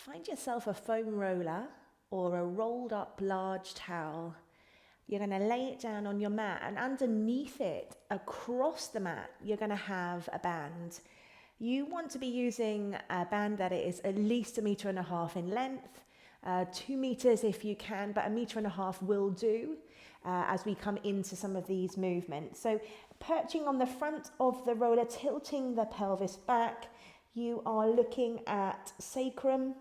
find yourself a foam roller or a rolled up large towel. You're going to lay it down on your mat, and underneath it, across the mat, you're going to have a band. You want to be using a band that is at least 1.5 meters in length, 2 meters if you can, but 1.5 meters will do as we come into some of these movements. So perching on the front of the roller, tilting the pelvis back, you are looking at sacrum,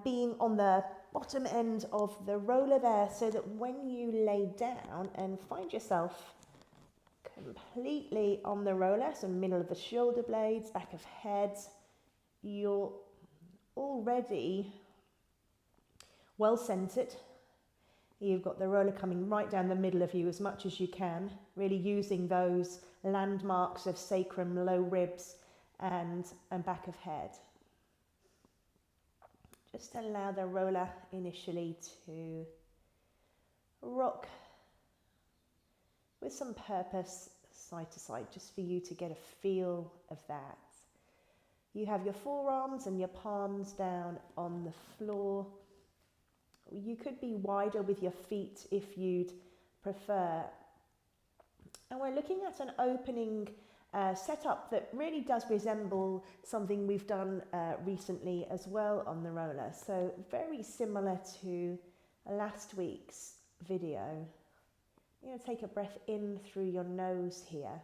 being on the bottom end of the roller there, so that when you lay down and find yourself completely on the roller, so middle of the shoulder blades, back of head, you're already well centered. You've got the roller coming right down the middle of you as much as you can, really using those landmarks of sacrum, low ribs and back of head. Just allow the roller initially to rock with some purpose side to side, just for you to get a feel of that. You have your forearms and your palms down on the floor. You could be wider with your feet if you'd prefer. And we're looking at an opening setup that really does resemble something we've done recently as well on the roller. So very similar to last week's video. You're going to take a breath in through your nose here.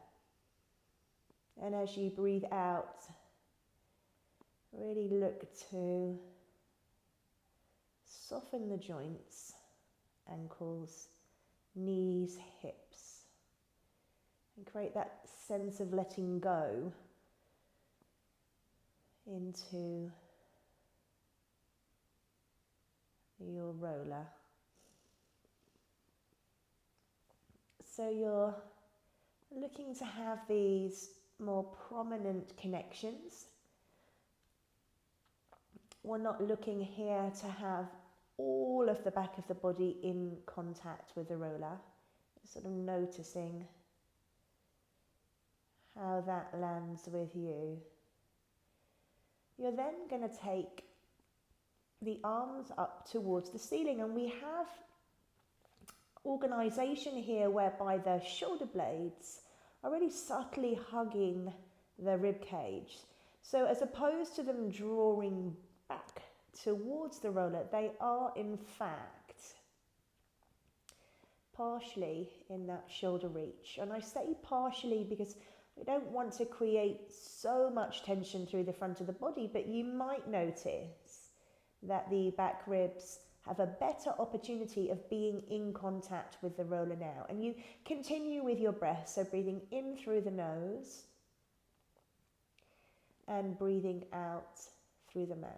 And as you breathe out, really look to soften the joints, ankles, knees, hips, and create that sense of letting go into your roller. So you're looking to have these more prominent connections. We're not looking here to have all of the back of the body in contact with the roller. Sort of noticing how that lands with you. You're then going to take the arms up towards the ceiling, and we have organisation here whereby the shoulder blades are really subtly hugging the rib cage. So as opposed to them drawing back towards the roller, they are in fact partially in that shoulder reach. And I say partially because we don't want to create so much tension through the front of the body, but you might notice that the back ribs have a better opportunity of being in contact with the roller now. And you continue with your breath, so breathing in through the nose and breathing out through the mouth.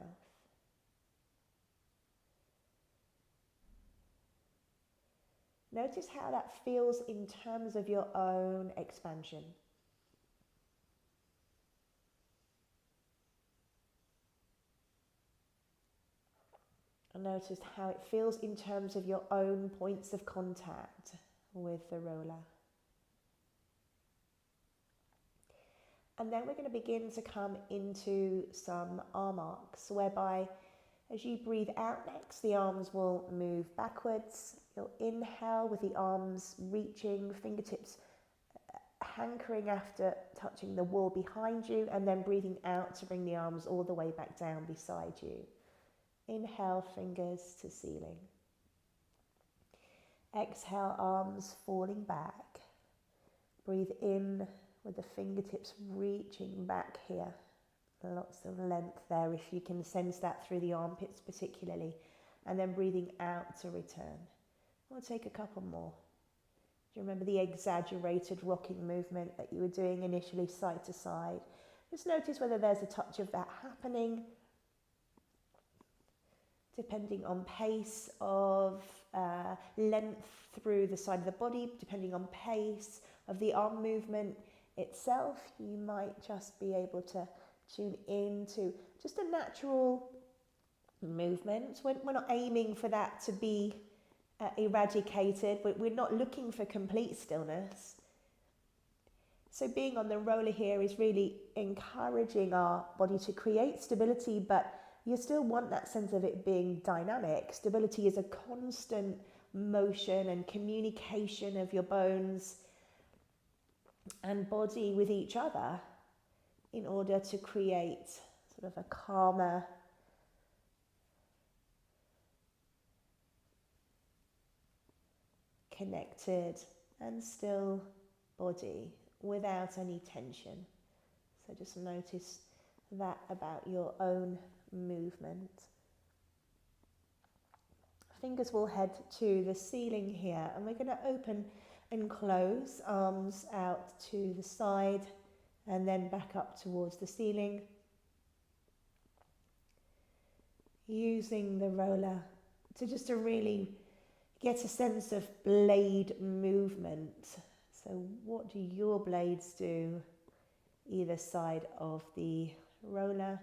Notice how that feels in terms of your own expansion. And notice how it feels in terms of your own points of contact with the roller. And then we're going to begin to come into some arm arcs, whereby as you breathe out next, the arms will move backwards. You'll inhale with the arms reaching, fingertips hankering after touching the wall behind you, and then breathing out to bring the arms all the way back down beside you. Inhale, fingers to ceiling. Exhale, arms falling back. Breathe in with the fingertips reaching back here. Lots of length there if you can sense that through the armpits particularly. And then breathing out to return. We'll take a couple more. Do you remember the exaggerated rocking movement that you were doing initially side to side? Just notice whether there's a touch of that happening, depending on pace of length through the side of the body, depending on pace of the arm movement itself. You might just be able to tune into just a natural movement. We're not aiming for that to be eradicated. We're not looking for complete stillness. So being on the roller here is really encouraging our body to create stability, but you still want that sense of it being dynamic. Stability is a constant motion and communication of your bones and body with each other in order to create sort of a calmer, connected and still body without any tension. So just notice that about your own movement. Fingers will head to the ceiling here, and we're going to open and close, arms out to the side and then back up towards the ceiling, using the roller to really get a sense of blade movement. So what do your blades do either side of the roller?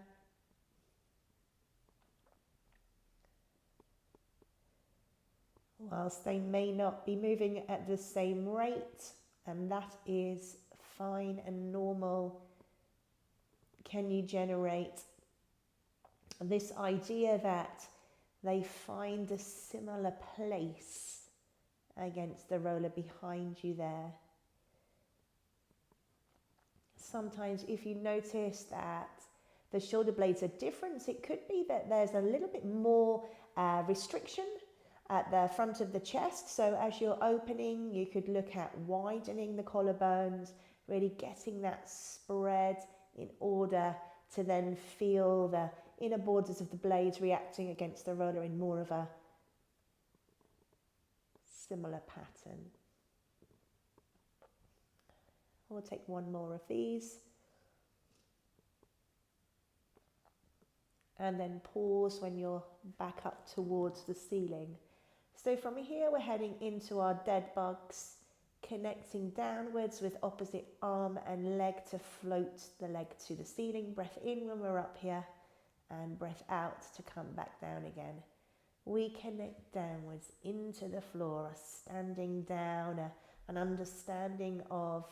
Whilst they may not be moving at the same rate, and that is fine and normal, can you generate this idea that they find a similar place against the roller behind you there? Sometimes if you notice that the shoulder blades are different, it could be that there's a little bit more restriction at the front of the chest. So as you're opening, you could look at widening the collarbones, really getting that spread in order to then feel the inner borders of the blades reacting against the roller in more of a similar pattern. We'll take one more of these. And then pause when you're back up towards the ceiling. So from here, we're heading into our dead bugs, connecting downwards with opposite arm and leg to float the leg to the ceiling. Breath in when we're up here and breath out to come back down again. We connect downwards into the floor, standing down, an understanding of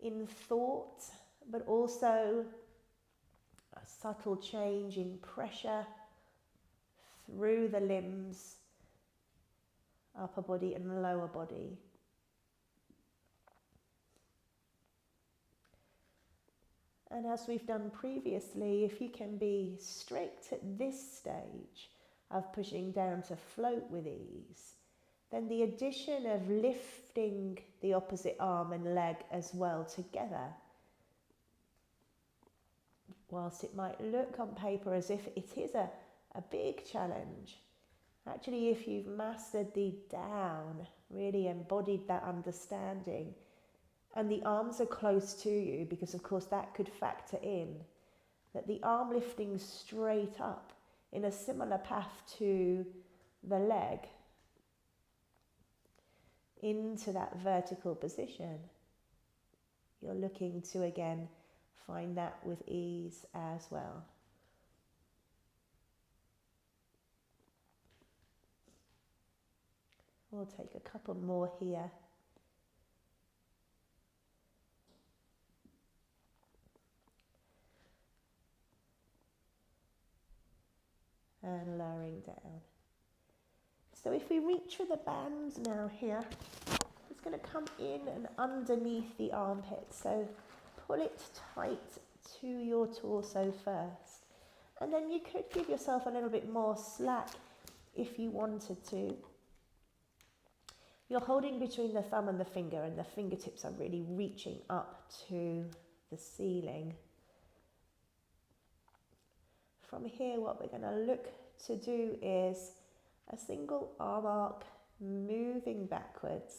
in thought, but also a subtle change in pressure through the limbs, upper body and lower body. And as we've done previously, if you can be strict at this stage of pushing down to float with ease, then the addition of lifting the opposite arm and leg as well together, whilst it might look on paper as if it is a big challenge, actually if you've mastered the down, really embodied that understanding, and the arms are close to you, because of course that could factor in, that the arm lifting straight up in a similar path to the leg into that vertical position. You're looking to again find that with ease as well. We'll take a couple more here. And lowering down. So if we reach for the bands now here, it's going to come in and underneath the armpit. So pull it tight to your torso first. And then you could give yourself a little bit more slack if you wanted to. You're holding between the thumb and the finger, and the fingertips are really reaching up to the ceiling. From here, what we're going to look to do is a single arm arc, moving backwards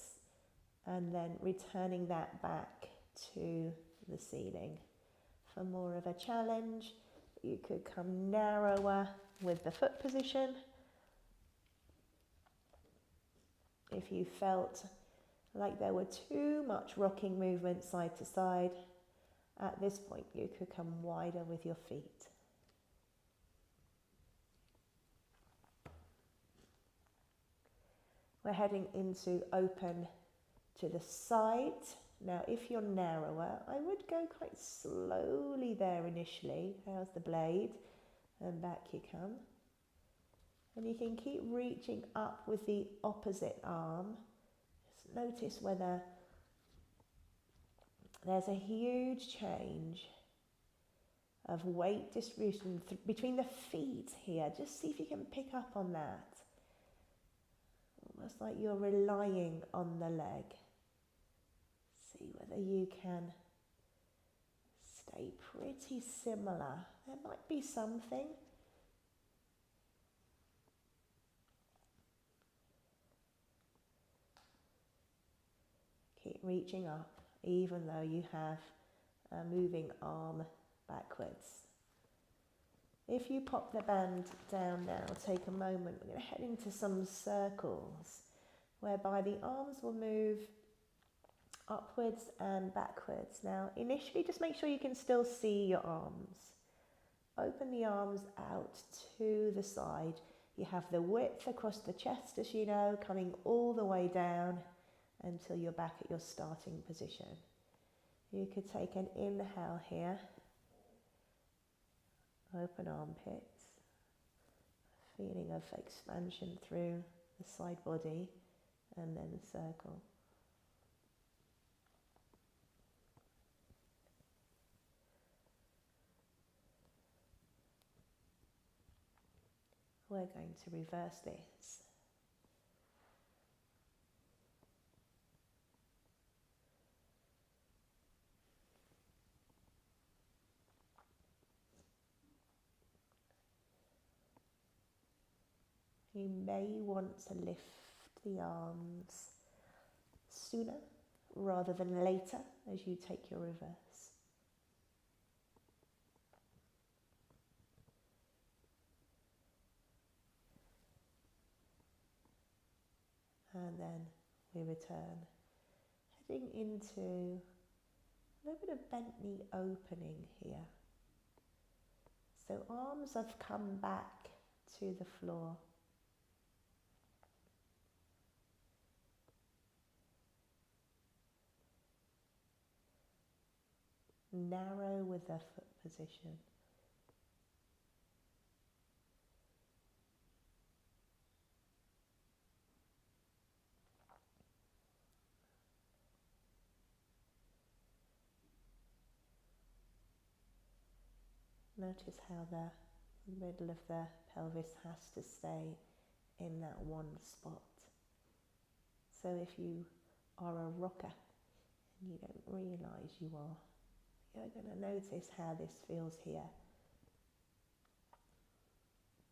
and then returning that back to the ceiling. For more of a challenge, you could come narrower with the foot position. If you felt like there were too much rocking movement side to side, at this point you could come wider with your feet. We're heading into open to the side Now, if you're narrower, I would go quite slowly there initially. How's the blade? And back you come. And you can keep reaching up with the opposite arm. Just notice whether there's a huge change of weight distribution between the feet here. Just see if you can pick up on that. Almost like you're relying on the leg. See whether you can stay pretty similar. There might be something. Keep reaching up, even though you have a moving arm backwards. If you pop the band down now, take a moment, we're going to head into some circles whereby the arms will move upwards and backwards. Now, initially, just make sure you can still see your arms. Open the arms out to the side. You have the width across the chest, as you know, coming all the way down until you're back at your starting position. You could take an inhale here. Open armpits. Feeling of expansion through the side body, and then the circle. We're going to reverse this. You may want to lift the arms sooner rather than later as you take your reverse. And then we return, heading into a little bit of bent knee opening here. So arms have come back to the floor. Narrow with the foot position. Notice how the middle of the pelvis has to stay in that one spot. So if you are a rocker and you don't realise you are, you're going to notice how this feels here.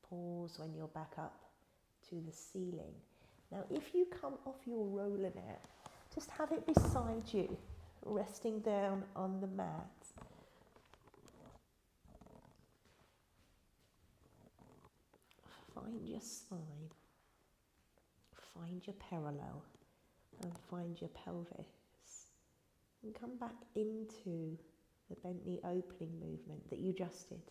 Pause when you're back up to the ceiling. Now if you come off your roller now, just have it beside you, resting down on the mat. Find your spine, find your parallel, and find your pelvis. And come back into the bent knee opening movement that you just did,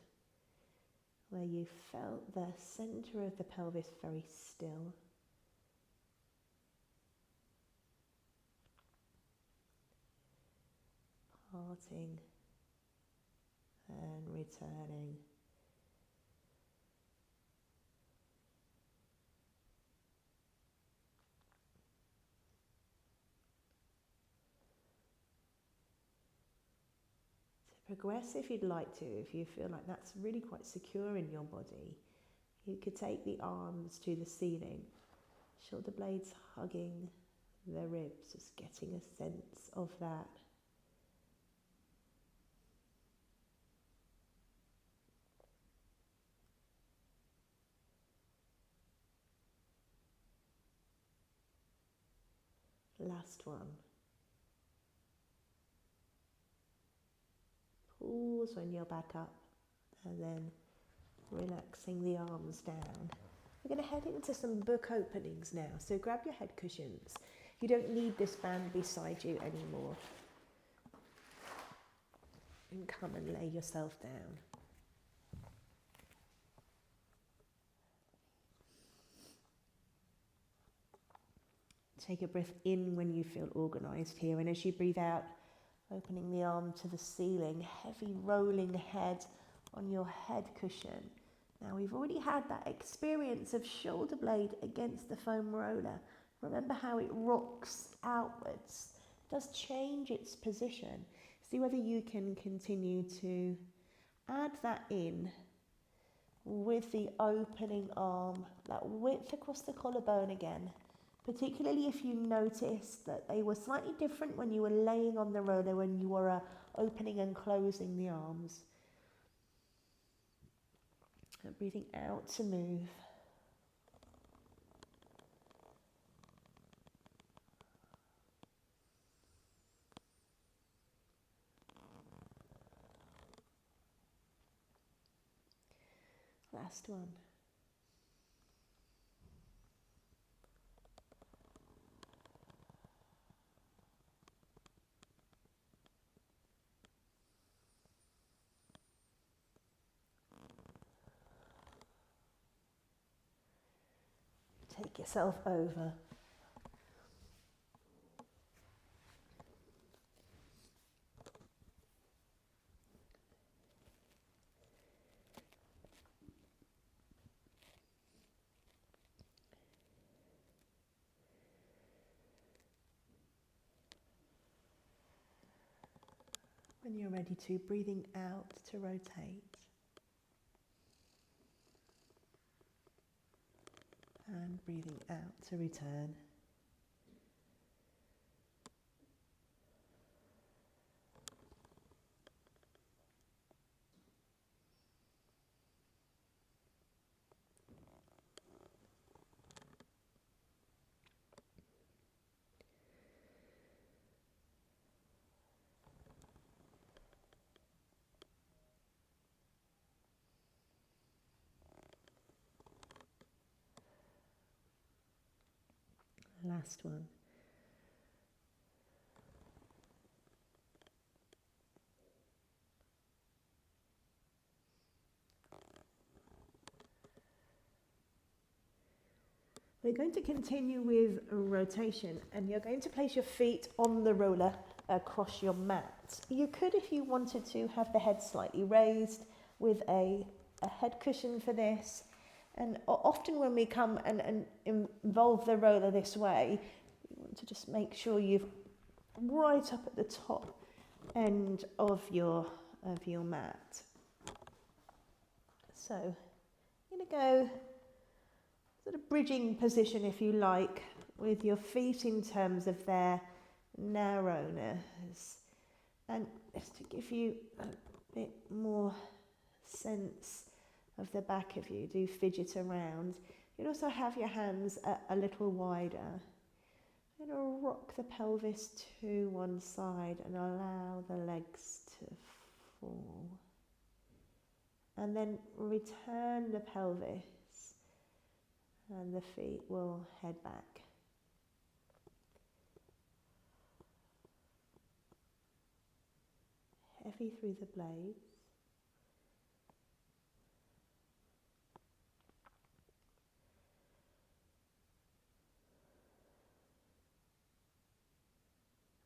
where you felt the centre of the pelvis very still. Parting and returning. Progress if you'd like to. If you feel like that's really quite secure in your body, you could take the arms to the ceiling, shoulder blades hugging the ribs, just getting a sense of that. Last one. Pause when you're back up, and then relaxing the arms down. We're going to head into some book openings now, so grab your head cushions. You don't need this band beside you anymore. And come and lay yourself down. Take a breath in when you feel organised here, and as you breathe out, opening the arm to the ceiling, heavy rolling head on your head cushion. Now we've already had that experience of shoulder blade against the foam roller. Remember how it rocks outwards, it does change its position. See whether you can continue to add that in with the opening arm, that width across the collarbone again. Particularly if you noticed that they were slightly different when you were laying on the roller, when you were opening and closing the arms. And breathing out to move. Last one. Take yourself over. When you're ready to, breathing out to rotate. And breathing out to return. Last one. We're going to continue with rotation, and you're going to place your feet on the roller across your mat. You could, if you wanted to, have the head slightly raised with a head cushion for this. And often when we come and involve the roller this way, you want to just make sure you're right up at the top end of your mat. So you're going to go sort of bridging position, if you like, with your feet in terms of their narrowness. And just to give you a bit more sense of the back of you, do fidget around. You'll also have your hands a little wider. I'm going to rock the pelvis to one side and allow the legs to fall. And then return the pelvis and the feet will head back. Heavy through the blades.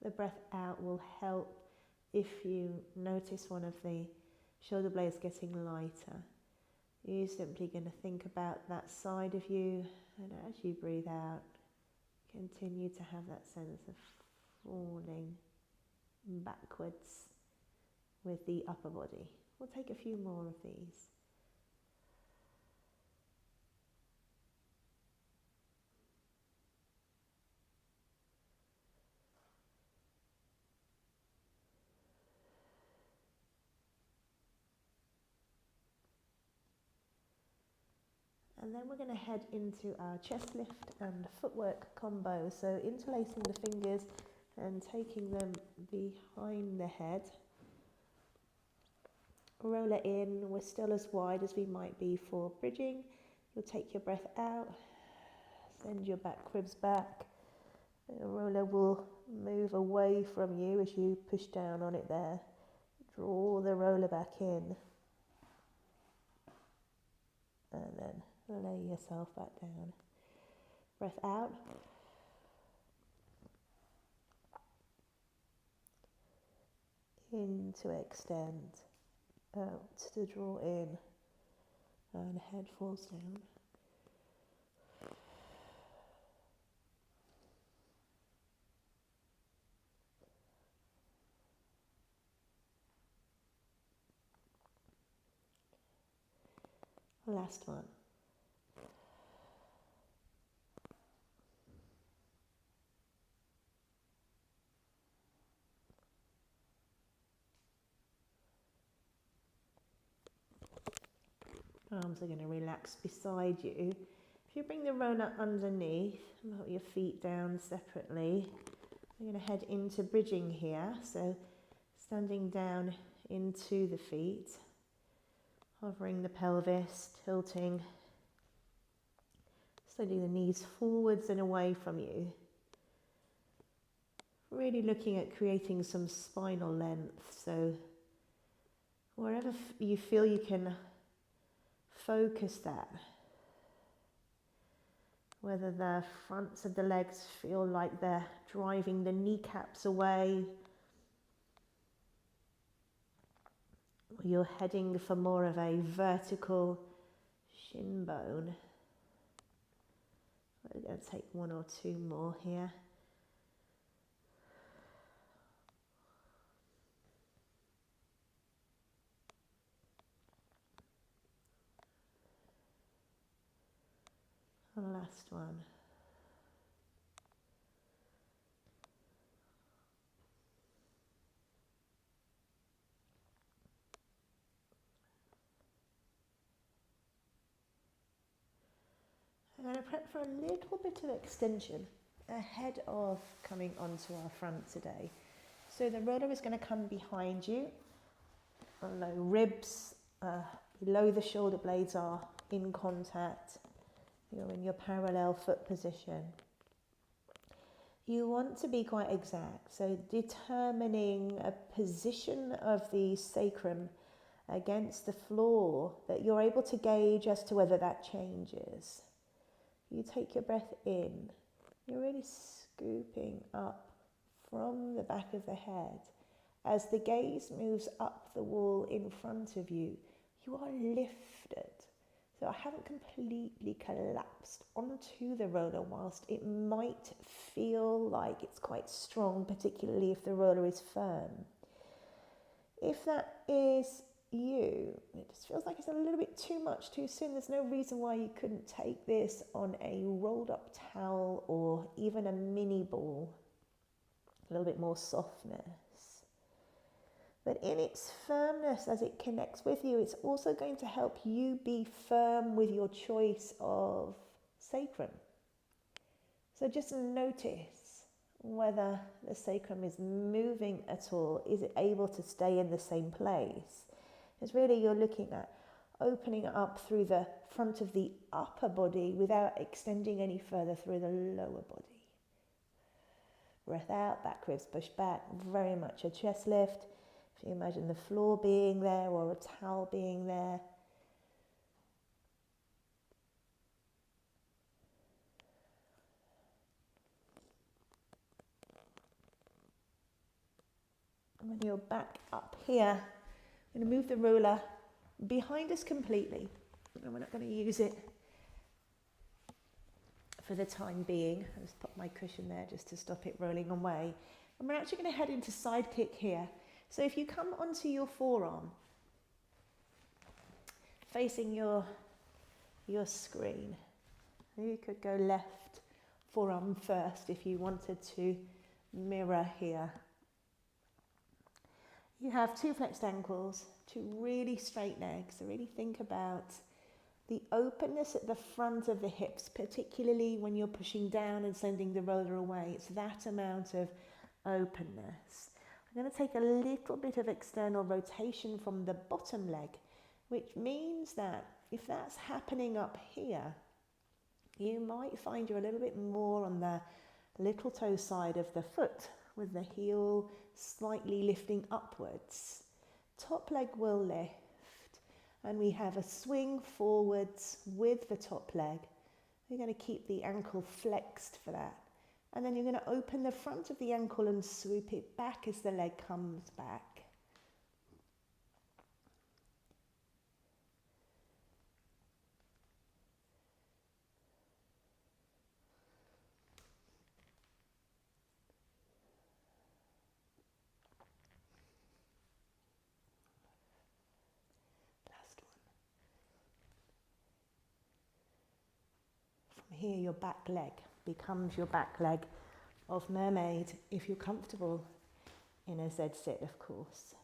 The breath out will help if you notice one of the shoulder blades getting lighter. You're simply going to think about that side of you, and as you breathe out, continue to have that sense of falling backwards with the upper body. We'll take a few more of these. And then we're going to head into our chest lift and footwork combo. So interlacing the fingers and taking them behind the head. Roller in, we're still as wide as we might be for bridging. You'll take your breath out, send your back ribs back. The roller will move away from you as you push down on it there. Draw the roller back in. And then lay yourself back down. Breath out. in to extend, out to draw in, and head falls down. Last one. Arms are going to relax beside you. If you bring the roller underneath, put your feet down separately. We're going to head into bridging here. So standing down into the feet, hovering the pelvis, tilting, sliding the knees forwards and away from you. Really looking at creating some spinal length. So wherever you feel you can focus that. Whether the fronts of the legs feel like they're driving the kneecaps away, or you're heading for more of a vertical shin bone. We're going to take one or two more here. And last one. I'm going to prep for a little bit of extension ahead of coming onto our front today. So the roller is going to come behind you, below ribs, below the shoulder blades are in contact. You're in your parallel foot position. You want to be quite exact, so determining a position of the sacrum against the floor that you're able to gauge as to whether that changes. You take your breath in, you're really scooping up from the back of the head. As the gaze moves up the wall in front of you, you are lifted. So I haven't completely collapsed onto the roller whilst it might feel like it's quite strong, particularly if the roller is firm. If that is you, it just feels like it's a little bit too much too soon. There's no reason why you couldn't take this on a rolled up towel or even a mini ball. A little bit more softness. But in its firmness as it connects with you, it's also going to help you be firm with your choice of sacrum. So just notice whether the sacrum is moving at all. Is it able to stay in the same place? It's really you're looking at opening it up through the front of the upper body without extending any further through the lower body. Breath out, back ribs push back, very much a chest lift. If you imagine the floor being there or a towel being there. And when you're back up here, I'm going to move the roller behind us completely. And we're not going to use it for the time being. I'll just put my cushion there just to stop it rolling away. And we're actually going to head into side kick here. So if you come onto your forearm, facing your screen, you could go left forearm first if you wanted to mirror here. You have two flexed ankles, two really straight legs. So really think about the openness at the front of the hips, particularly when you're pushing down and sending the roller away. It's that amount of openness. I'm going to take a little bit of external rotation from the bottom leg, which means that if that's happening up here, you might find you're a little bit more on the little toe side of the foot with the heel slightly lifting upwards. Top leg will lift and we have a swing forwards with the top leg. We're going to keep the ankle flexed for that. And then you're going to open the front of the ankle and swoop it back as the leg comes back. here your back leg becomes your back leg of Mermaid, if you're comfortable in a Z sit, of course.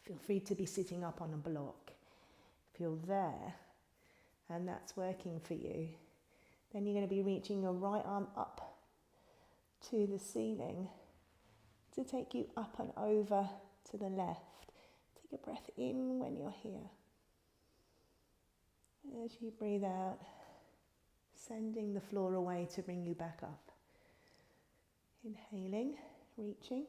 Feel free to be sitting up on a block. If you're there and that's working for you, then you're going to be reaching your right arm up to the ceiling to take you up and over to the left. Take a breath in when you're here. As you breathe out, sending the floor away to bring you back up. Inhaling, reaching.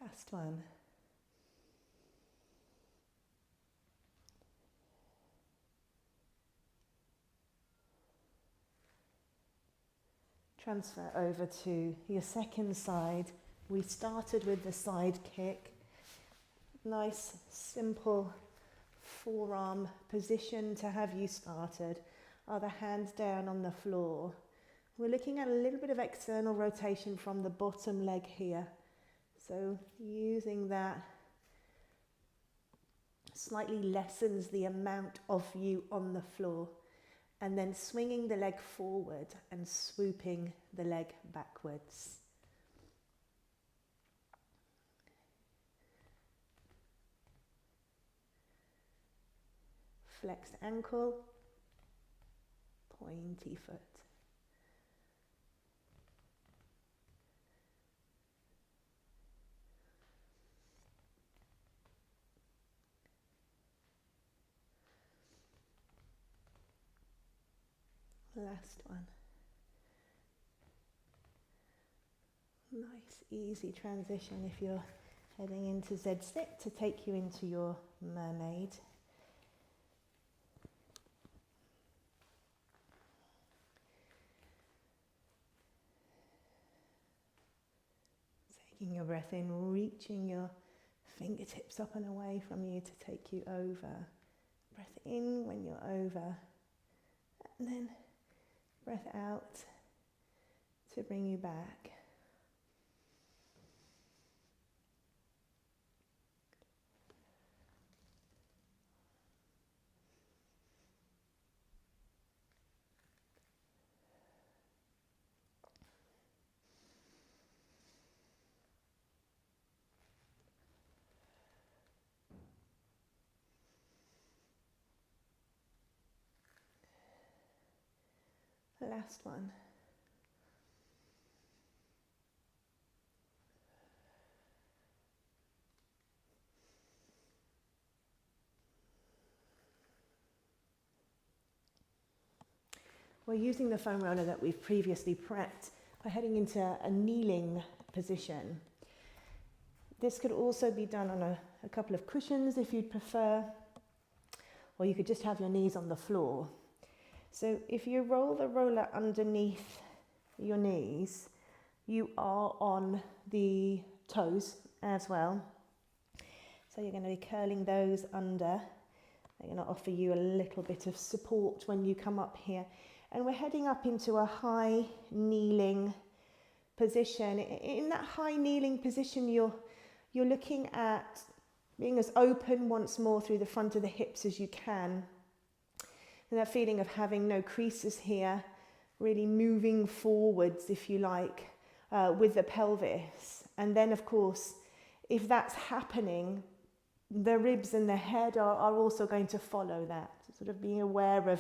Last one. Transfer over to your second side. We started with the side kick. Nice, simple forearm position to have you started. Other hand down on the floor. We're looking at a little bit of external rotation from the bottom leg here. So using that slightly lessens the amount of you on the floor. And then swinging the leg forward and swooping the leg backwards. Flexed ankle, pointy foot. Last one. Nice, easy transition if you're heading into Z sit to take you into your Mermaid. Taking your breath in, reaching your fingertips up and away from you to take you over. Breath in when you're over, and then breath out to bring you back. Last one. We're using the foam roller that we've previously prepped. We're heading into a kneeling position. This could also be done on a couple of cushions if you'd prefer, or you could just have your knees on the floor. So if you roll the roller underneath your knees, you are on the toes as well. So you're going to be curling those under. They're going to offer you a little bit of support when you come up here. And we're heading up into a high kneeling position. In that high kneeling position, you're looking at being as open once more through the front of the hips as you can. And that feeling of having no creases here, really moving forwards, if you like, with the pelvis. And then, of course, if that's happening, the ribs and the head are also going to follow that. Sort of being aware of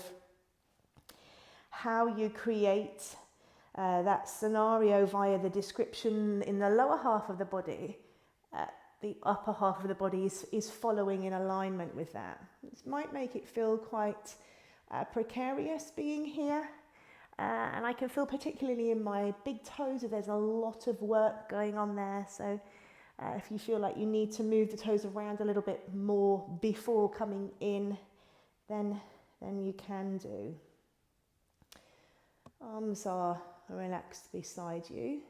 how you create that scenario via the description in the lower half of the body. The upper half of the body is following in alignment with that. This might make it feel quite precarious being here, and I can feel particularly in my big toes that there's a lot of work going on there. So if you feel like you need to move the toes around a little bit more before coming in, then you can do. Arms are relaxed beside you,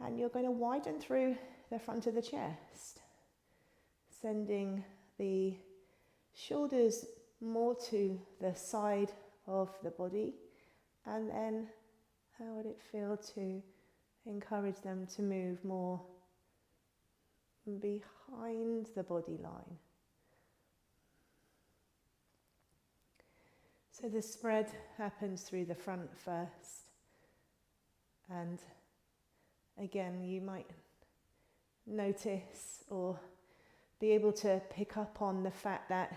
And you're going to widen through the front of the chest, sending the shoulders more to the side of the body. And then how would it feel to encourage them to move more behind the body line? So the spread happens through the front first. And again, you might notice or be able to pick up on the fact that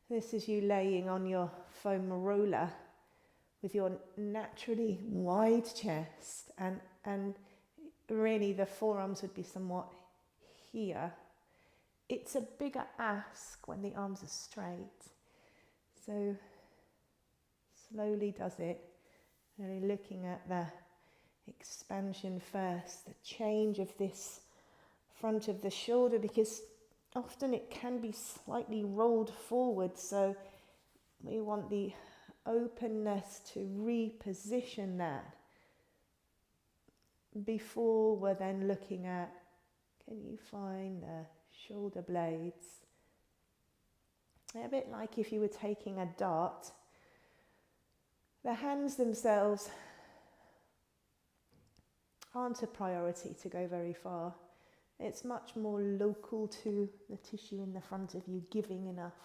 this is you laying on your foam roller with your naturally wide chest, and really the forearms would be somewhat here. It's a bigger ask when the arms are straight. So slowly does it, really looking at the expansion first, the change of this front of the shoulder, because often it can be slightly rolled forward, so we want the openness to reposition that before we're then looking at, can you find the shoulder blades? A bit like if you were taking a dart, the hands themselves aren't a priority to go very far. It's much more local to the tissue in the front of you, giving enough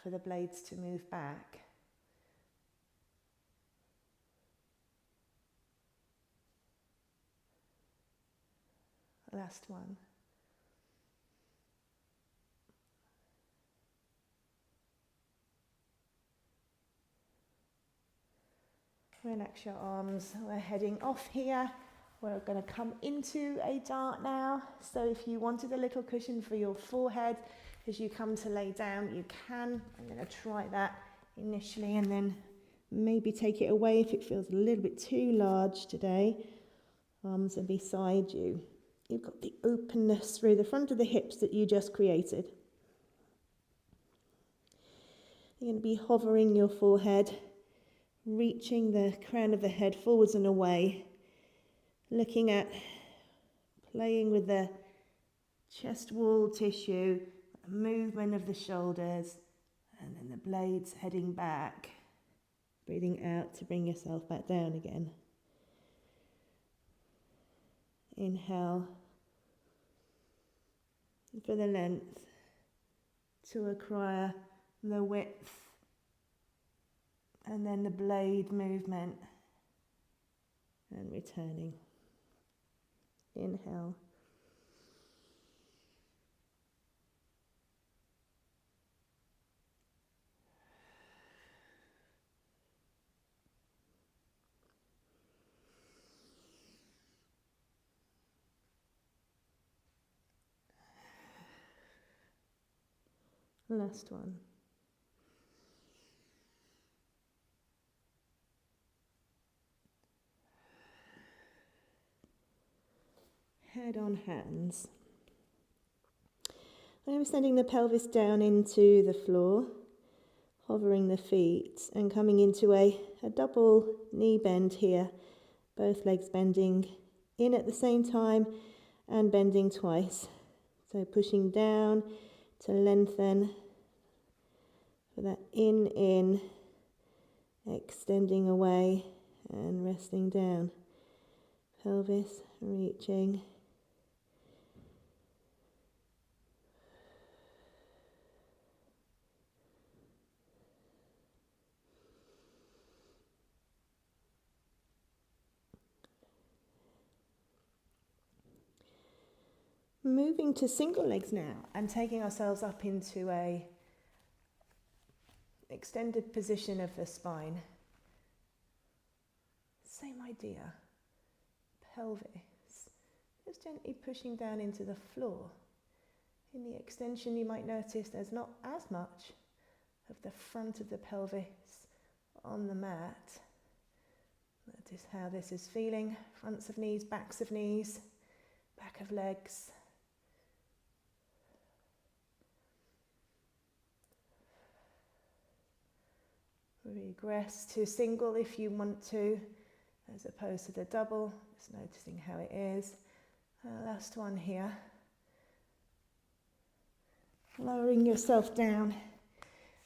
for the blades to move back. Last one. Relax your arms. We're heading off here. We're going to come into a dart now. So if you wanted a little cushion for your forehead as you come to lay down, you can. I'm going to try that initially and then maybe take it away if it feels a little bit too large today. Arms are beside you. You've got the openness through the front of the hips that you just created. You're going to be hovering your forehead, reaching the crown of the head forwards and away, looking at playing with the chest wall tissue, the movement of the shoulders, and then the blades heading back. Breathing out to bring yourself back down again. Inhale for the length, to acquire the width, and then the blade movement, and returning. Inhale. Last one. Head on hands. I'm going to be sending the pelvis down into the floor, hovering the feet and coming into a double knee bend here. Both legs bending in at the same time and bending twice. So pushing down to lengthen for that in, extending away and resting down. Pelvis reaching. Moving to single legs now and taking ourselves up into a extended position of the spine. Same idea. Pelvis. Just gently pushing down into the floor. In the extension you might notice there's not as much of the front of the pelvis on the mat. Notice how this is feeling. Fronts of knees, backs of knees, back of legs. Regress to single if you want to, as opposed to the double. Just noticing how it is. Last one here. Lowering yourself down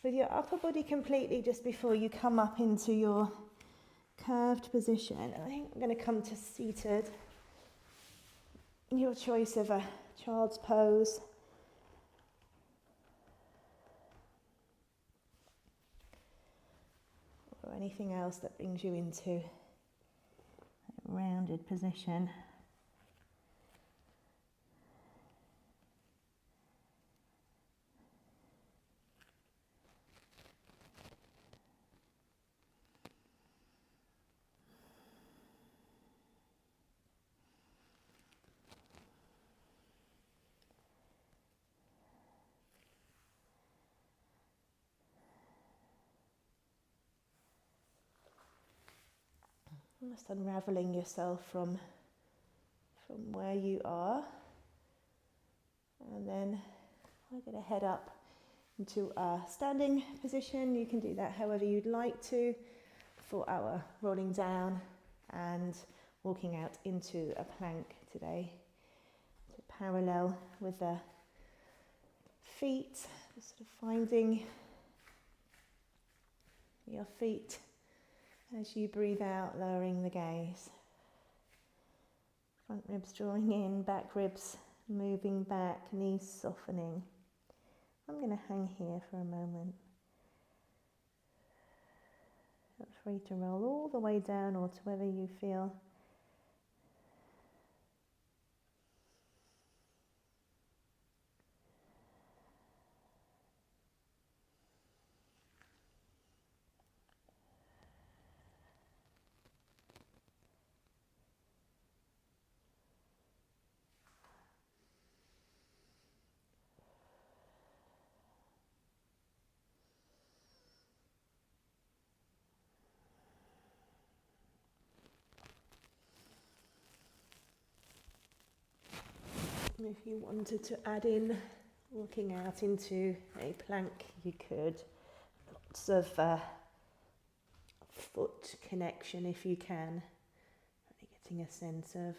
with your upper body completely just before you come up into your curved position. I think I'm going to come to seated. Your choice of a child's pose. Or anything else that brings you into a rounded position. Almost unraveling yourself from where you are, and then I'm going to head up into a standing position. You can do that however you'd like to for our rolling down and walking out into a plank today. So parallel with the feet, just sort of finding your feet as you breathe out, lowering the gaze. Front ribs drawing in, back ribs moving back, knees softening. I'm going to hang here for a moment. Feel free to roll all the way down or to wherever you feel. If you wanted to add in walking out into a plank, you could. Lots of foot connection if you can. Really getting a sense of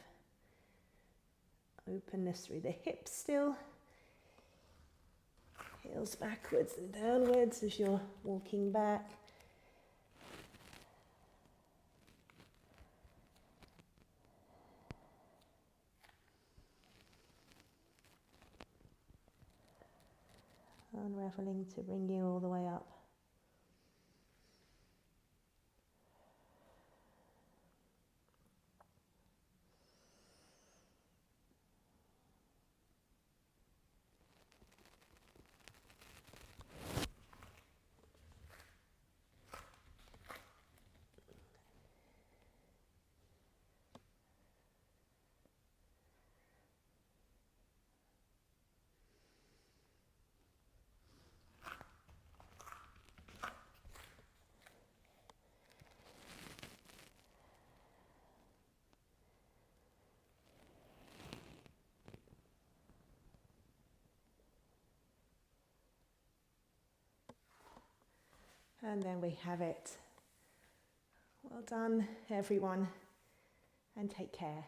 openness through the hips still. Heels backwards and downwards as you're walking back. Unraveling to bring you all the way up. And then we have it. Well done, everyone, and take care.